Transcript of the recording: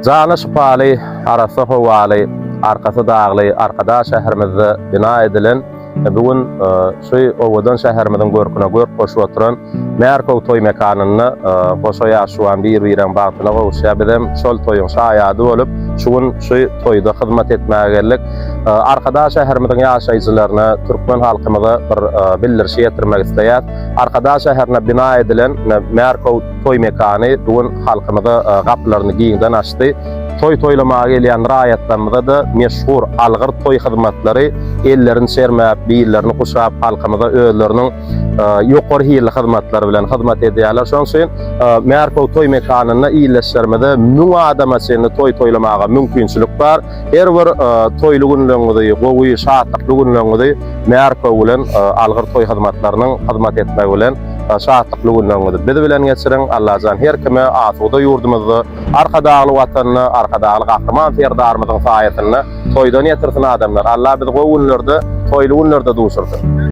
Zana şıpaly, arasy howaly, arkasy dagly, arkada şäherimizde bina edilen bugun şu owadan şäherimiziň görküne görk goşup oturan Merkow toy mekanyny goşa ýaşuwan bir-biriň bagtyna gowuşýar bilen şol toýuň şaýady bolup şugun şu toýda hyzmat etmäge geldik. Arkada şäherimiziň ýaşaýjylaryna, türkmen halkymyza bir bildirşi ýetirmek isleýär. Arkada şäherine bina edilen Merkow toy mekany bugun halkymyza gapylaryny giňden açdy. Toy toylamaga gelýän raýatlarymyza da meşhur algyr toy hyzmatlary ellerini sermäp, biýillerini kuşap halkymyza özleriniň ýokary hili hyzmatlary bilen hyzmat edýärler. Şoň üçin Merkow toy mekanyna iýleşdirmede 1000 adama seni toy toylamaga mümkinçilik bar. Her bir toyly günlüğüňizi, gowy şatlykly günlüğüňizi Merkow bilen algyr toy hyzmatlarynyň hyzmat etmegi bilen şatlykly günlüğüňizi biz bilen geçiriň. Allah jan her kime asuda ýurdumyzdy, arkadaly watanyny, arkadaly gahryman ferdarymyzyň saýatyny toýdan ýetirsin adamlar. Allah bizi gowy günlerde, toyly günlerde duşursun.